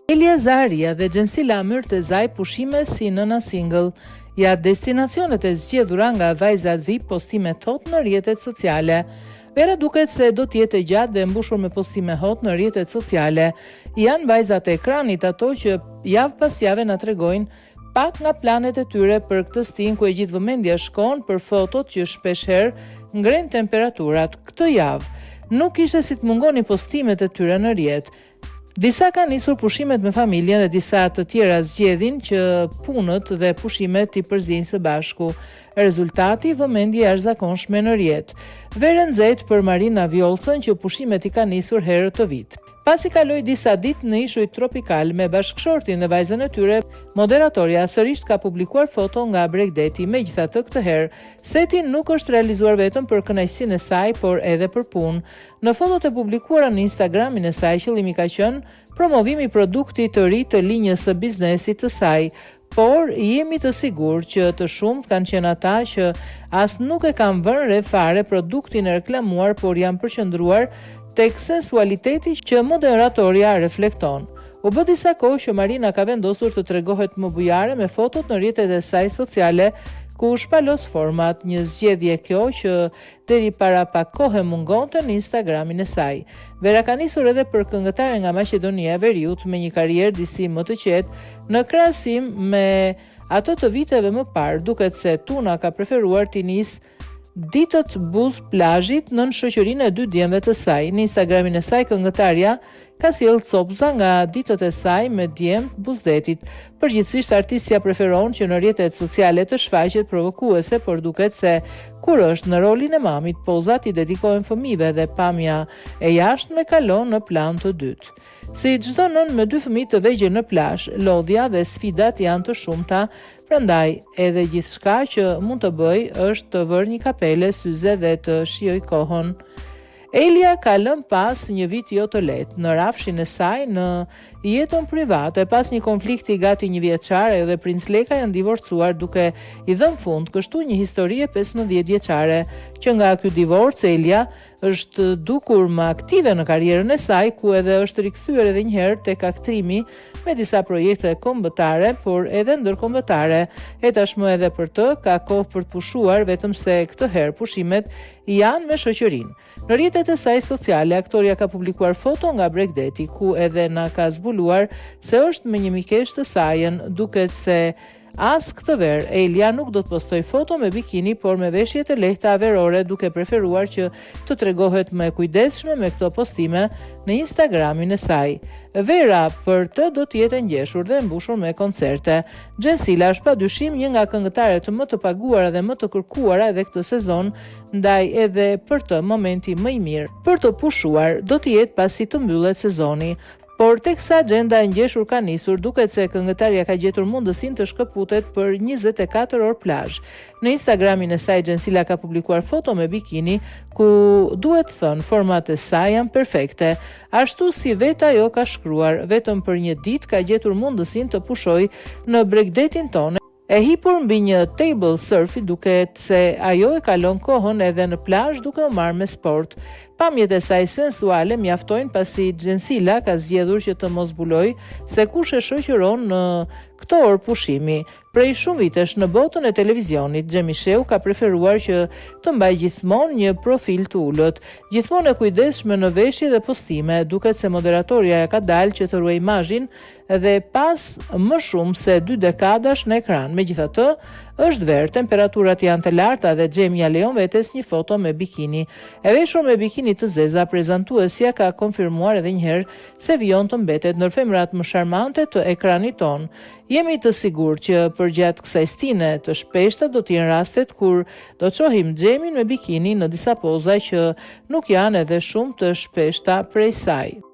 Elia Zaharia dhe Gjensila Myrtezaj pushime si nëna single, ja destinacionet e zgjedhura nga vajzat VIP postime hot në rrjetet sociale. Vera duket se do t'jetë e gjatë dhe mbushur me postime hot në rrjetet sociale. Janë vajzat e ekranit ato që javë pas jave na tregojnë pak nga planet e tyre për këtë stin ku e gjithë vëmendja shkon për fotot që shpeshherë ngren temperaturat. Këtë javë nuk ishte si të mungoni postimet e tyre në rrjet. Disa kanë nisur pushimet me familjen dhe disa të tjera zgjedhin që punët dhe pushimet i përziejnë së bashku. Rezultati, vëmendje e jashtëzakonshme në rrjet. Verë nxehtë për Marina Vjollcën që pushimet i kanë nisur herë të vit. Pasi kaloi disa ditë në ishujt tropikal me bashkëshortin dhe vajzën e tyre, moderatorja sërish ka publikuar foto nga Bregdeti. Megjithatë, këtë herë seti nuk është realizuar vetëm për kënaqësinë e saj, por edhe për punë. Në fotot e publikuara në Instagramin e saj, qëllimi ka qenë promovimi i produktit të ri të linjës së biznesit të saj. Por jemi të sigurt që të shumt kanë qenë ata që as nuk e kanë vënë re fare produktin e reklamuar, por janë përqendruar tek sensualiteti që moderatorja reflekton. U bë disa kohë që Marina ka vendosur të tregohet më bujare me fotot në rrjetet e saj sociale, ku shpalos format, një zgjedhje kjo që deri para pak kohe mungonte në Instagramin e saj. Vera ka nisur edhe për këngëtare nga Maqedonia e Veriut me një karrierë disi më të qetë në krahasim me ato të viteve më parë. Duket se Tuna ka preferuar t'i nisë ditët buz plazhit nën shoqërinë e dy djemve të saj. Në Instagramin e saj këngëtarja ka sjellë copza nga ditët e saj me djemt buzdetit. Përgjithsisht artistja preferon që në rrjetet sociale të shfaqet provokuese, por duket se kur është në rolin e mamit, pozat i dedikohen fëmijëve dhe pamja e jashtme kalon në plan të dytë. Si çdo nën me dy fëmijë të vegjël në plazh, lodhja dhe sfidat janë të shumta, prandaj edhe gjithçka që mund të bëj është të vërë një kapele syze dhe të shijoj kohën. Elia ka lënë pas një vit jo të lehtë në rafshin e saj në jetën private. Pas një konflikti gati një vjeçar, ajo dhe Princ Leka janë divorcuar duke i dhënë fund kështu një histori e 15 vjeçare. Që nga ky divorc Elia është dukur më aktive në karrierën e saj, ku edhe është rikthyer edhe një herë tek aktrimi me disa projekte kombëtare, por edhe ndërkombëtare. E tashmë edhe për të ka kohë për të pushuar, vetëm se këtë herë pushimet janë me shoqërinë. Në rrjetet e saj sociale, aktoria ka publikuar foto nga Bregdeti, ku edhe na ka zbuluar se është me një mikesh të sajën. Duket se as këtë verë Elia nuk do të postoj foto me bikini, por me veshjet e lehta verore, duke preferuar që të tregohet më e kujdesshme me këto postime në Instagramin e saj. Vera për të do të jetë ngjeshur dhe mbushur me koncerte. Gjensila është padyshim një nga këngëtarët më të paguara dhe më të kërkuara edhe këtë sezon, ndaj edhe për të momenti më i mirë për të pushuar do të jetë pasi të mbyllet sezoni. Por teksa gjenda e ngjeshur ka nisur, duket se këngëtarja ka gjetur mundësinë të shkëputet për 24 orë plazh. Në Instagramin e saj Gjensila ka publikuar foto me bikini, ku duhet thënë format e saj janë perfekte. Ashtu si vetë ajo ka shkruar, vetëm për një ditë ka gjetur mundësinë të pushoj në Bregdetin tonë. E hipur mbi një table surfi, duket se ajo e kalon kohën edhe në plazh duke u marrë me sport. Pamjet e saj sensuale mjaftojnë pasi Gjensila ka zgjedhur që të mos zbuloj se kush e shoqëron në këto orë pushimi. Prej shumë vitesh në botën e televizionit, Xhemisheu ka preferuar që të mbajë gjithmonë një profil të ulët, gjithmonë e kujdesshme në veshje dhe postime. Duket se moderatorja ka dalë që të ruaj imazhin dhe pas më shumë se 2 dekadash në ekran. Megjithatë, është verë, temperaturat janë të larta dhe Xhemia lejon vetes një foto me bikini. E veshur me bikini të zeza, prezantuesja ka konfirmuar edhe një herë se vijon të mbetet ndër femrat më sharmante të ekranit ton. Jemi të sigurt që përgjatë kësaj stine të shpeshta do të jenë rastet kur do të shohim Xhemin me bikini në disa poza që nuk janë edhe shumë të shpeshta prej saj.